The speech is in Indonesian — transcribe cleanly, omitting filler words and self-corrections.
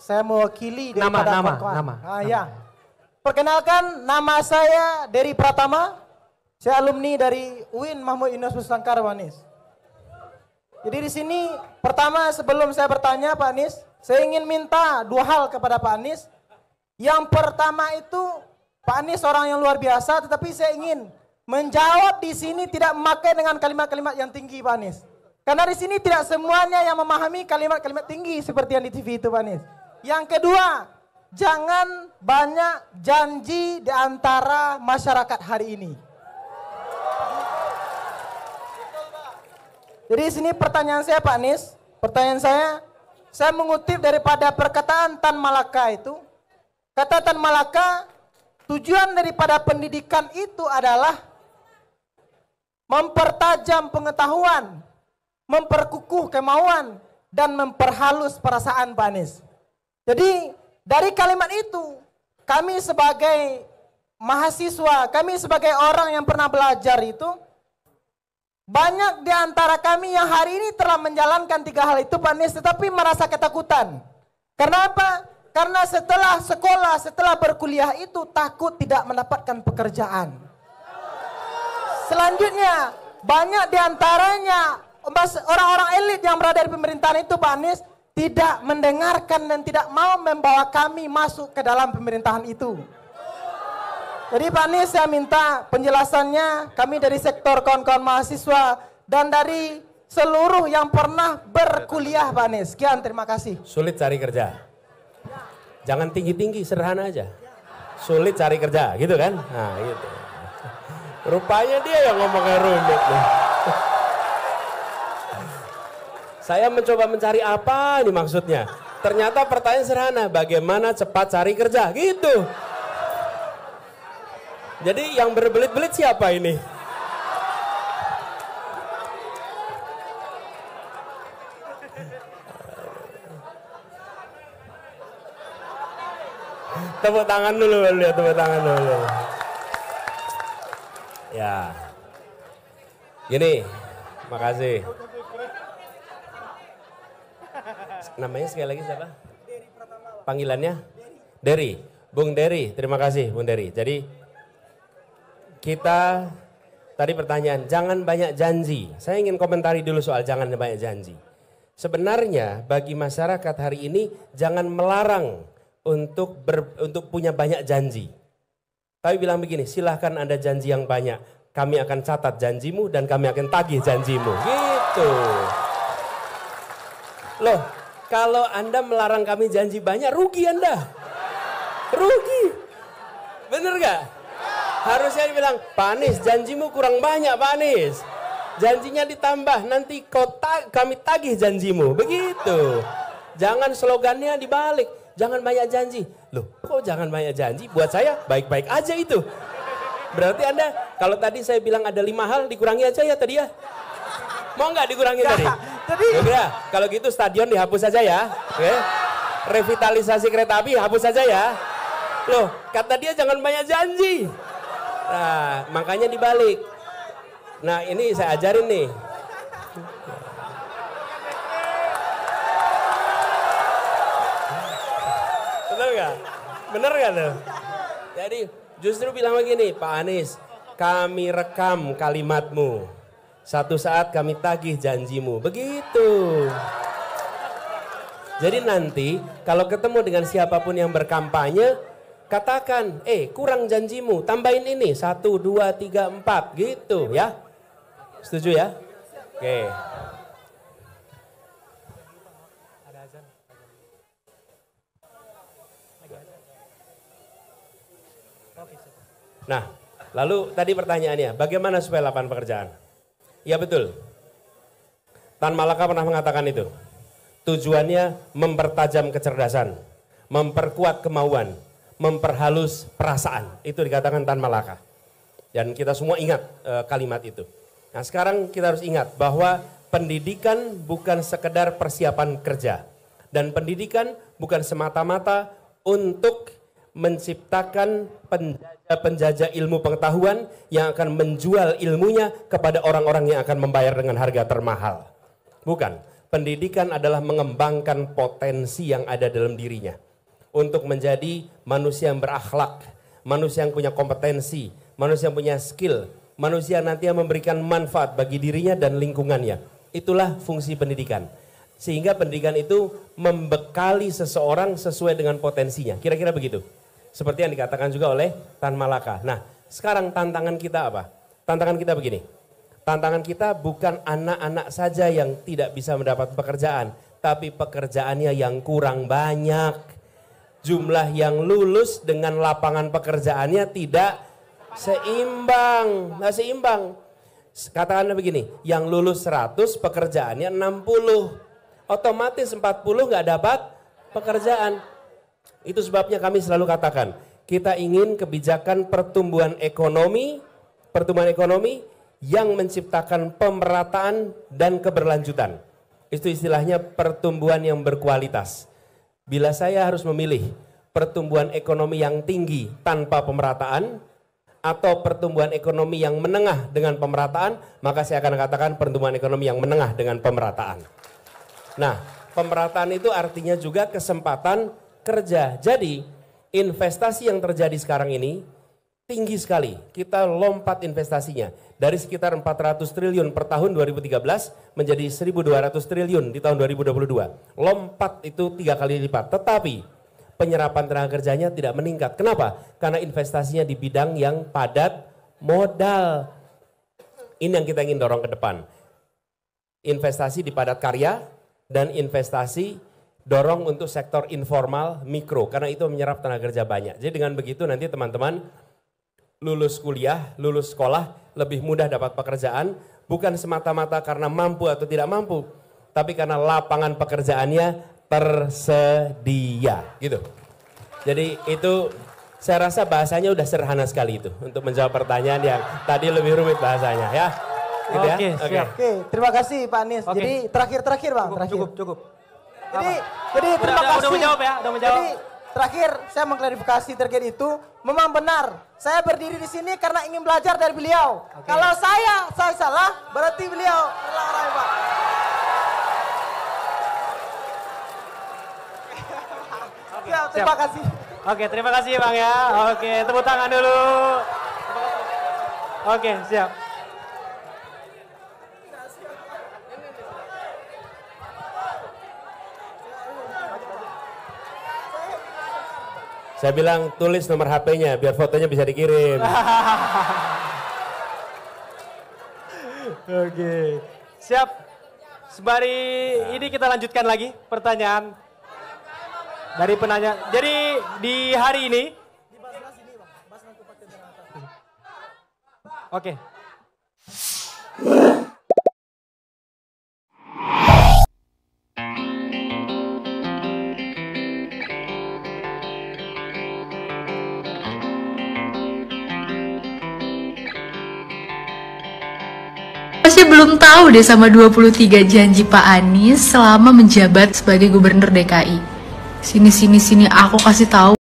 Saya mewakili nama. Ya. Perkenalkan, nama saya Dery Pratama. Saya alumni dari UIN Mahmud Yunus Nusantara, Pak Anies. Jadi di sini pertama sebelum saya bertanya Pak Anies, saya ingin minta dua hal kepada Pak Anies. Yang pertama itu Pak Anies orang yang luar biasa, tetapi saya ingin menjawab di sini tidak memakai dengan kalimat-kalimat yang tinggi Pak Anies. Karena di sini tidak semuanya yang memahami kalimat-kalimat tinggi seperti yang di TV itu Pak Anies. Yang kedua, jangan banyak janji di antara masyarakat hari ini. Jadi di sini pertanyaan saya Pak Anies, pertanyaan saya mengutip daripada perkataan Tan Malaka itu. Kata Tan Malaka, tujuan daripada pendidikan itu adalah mempertajam pengetahuan, memperkukuh kemauan, dan memperhalus perasaan Pak Anies. Jadi dari kalimat itu, kami sebagai mahasiswa, kami sebagai orang yang pernah belajar itu, banyak di antara kami yang hari ini telah menjalankan tiga hal itu Pak Anies, tetapi merasa ketakutan. Karena apa? Karena setelah sekolah, setelah berkuliah itu takut tidak mendapatkan pekerjaan. Selanjutnya, banyak di antaranya orang-orang elit yang berada di pemerintahan itu Pak Anies tidak mendengarkan dan tidak mau membawa kami masuk ke dalam pemerintahan itu. Jadi Pak Anies saya minta penjelasannya, kami dari sektor kawan-kawan mahasiswa dan dari seluruh yang pernah berkuliah Pak Anies. Sekian, terima kasih. Sulit cari kerja. Jangan tinggi-tinggi, sederhana aja. Sulit cari kerja, gitu kan? Nah, gitu. Rupanya dia yang ngomongnya rumit nih. Saya mencoba mencari apa ini maksudnya. Ternyata pertanyaan sederhana, bagaimana cepat cari kerja, gitu. Jadi yang berbelit-belit siapa ini? Tepuk tangan dulu, lihat tepuk tangan dulu. Ya. Gini, makasih. Namanya sekali lagi siapa? Panggilannya? Dery. Bung Dery, terima kasih Bung Dery. Jadi kita tadi pertanyaan, jangan banyak janji. Saya ingin komentari dulu soal jangan banyak janji. Sebenarnya bagi masyarakat hari ini jangan melarang untuk punya banyak janji. Tapi bilang begini, silahkan Anda janji yang banyak. Kami akan catat janjimu dan kami akan tagih janjimu. Gitu. Loh, kalau Anda melarang kami janji banyak, rugi Anda. Rugi. Bener gak? Harusnya dibilang, Pak Anies janjimu kurang banyak Pak Anies. Janjinya ditambah, nanti kami tagih janjimu. Begitu. Jangan slogannya dibalik. Jangan banyak janji. Loh, kok jangan banyak janji? Buat saya baik-baik aja itu. Berarti Anda, kalau tadi saya bilang ada 5 hal, dikurangi aja ya tadi ya. Mau nggak dikurangi tadi? Ya, kalau gitu stadion dihapus aja ya. Oke. Revitalisasi kereta api hapus aja ya. Loh, kata dia jangan banyak janji. Nah, makanya dibalik. Nah, ini saya ajarin nih. Bener gak? Bener gak tuh? Jadi justru bilang begini, Pak Anies, kami rekam kalimatmu. Satu saat kami tagih janjimu. Begitu. Jadi nanti kalau ketemu dengan siapapun yang berkampanye, katakan, kurang janjimu, tambahin ini, 1, 2, 3, 4, gitu ya. Setuju ya? Oke. Nah, lalu tadi pertanyaannya, bagaimana supaya lapangan pekerjaan? Ya betul, Tan Malaka pernah mengatakan itu. Tujuannya mempertajam kecerdasan, memperkuat kemauan, memperhalus perasaan. Itu dikatakan Tan Malaka. Dan kita semua ingat kalimat itu. Nah sekarang kita harus ingat bahwa pendidikan bukan sekedar persiapan kerja. Dan pendidikan bukan semata-mata untuk menciptakan penjajah ilmu pengetahuan yang akan menjual ilmunya kepada orang-orang yang akan membayar dengan harga termahal. Bukan. Pendidikan adalah mengembangkan potensi yang ada dalam dirinya untuk menjadi manusia yang berakhlak, manusia yang punya kompetensi, manusia yang punya skill, manusia yang nanti memberikan manfaat bagi dirinya dan lingkungannya. Itulah fungsi pendidikan. Sehingga pendidikan itu membekali seseorang sesuai dengan potensinya. Kira-kira begitu. Seperti yang dikatakan juga oleh Tan Malaka. Nah, sekarang tantangan kita apa? Tantangan kita begini. Tantangan kita bukan anak-anak saja yang tidak bisa mendapat pekerjaan, tapi pekerjaannya yang kurang banyak. Jumlah yang lulus dengan lapangan pekerjaannya tidak seimbang, nggak seimbang. Katakanlah begini, yang lulus 100 pekerjaannya 60, otomatis 40 nggak dapat pekerjaan. Itu sebabnya kami selalu katakan, kita ingin kebijakan pertumbuhan ekonomi yang menciptakan pemerataan dan keberlanjutan. Itu istilahnya pertumbuhan yang berkualitas. Bila saya harus memilih pertumbuhan ekonomi yang tinggi tanpa pemerataan atau pertumbuhan ekonomi yang menengah dengan pemerataan, maka saya akan katakan pertumbuhan ekonomi yang menengah dengan pemerataan. Nah, pemerataan itu artinya juga kesempatan kerja. Jadi, investasi yang terjadi sekarang ini tinggi sekali. Kita lompat investasinya dari sekitar 400 triliun per tahun 2013 menjadi 1.200 triliun di tahun 2022. Lompat itu 3 kali lipat. Tetapi penyerapan tenaga kerjanya tidak meningkat. Kenapa? Karena investasinya di bidang yang padat modal. Ini yang kita ingin dorong ke depan. Investasi di padat karya dan investasi dorong untuk sektor informal mikro. Karena itu menyerap tenaga kerja banyak. Jadi dengan begitu nanti teman-teman lulus kuliah, lulus sekolah, lebih mudah dapat pekerjaan, bukan semata-mata karena mampu atau tidak mampu, tapi karena lapangan pekerjaannya tersedia, gitu. Jadi itu saya rasa bahasanya udah sederhana sekali itu untuk menjawab pertanyaan yang tadi lebih rumit bahasanya, ya. Gitu ya? Oke, siap. Oke, terima kasih Pak Anies. Oke. Jadi terakhir Bang, terakhir. Cukup. Jadi terima kasih. Udah menjawab ya, udah menjawab. Jadi terakhir saya mengklarifikasi terkait itu, memang benar. Saya berdiri di sini karena ingin belajar dari beliau. Oke. Kalau saya salah, berarti beliau salah, Pak. Ya, terima kasih. Oke, terima kasih Bang ya. Oke, tepuk tangan dulu. Oke, siap. Saya bilang tulis nomor HP-nya biar fotonya bisa dikirim. Oke, siap. Sembari ini kita lanjutkan lagi pertanyaan dari penanya. Jadi di hari ini, oke. Masih belum tahu deh sama 23 janji Pak Anies selama menjabat sebagai Gubernur DKI. Sini, aku kasih tahu.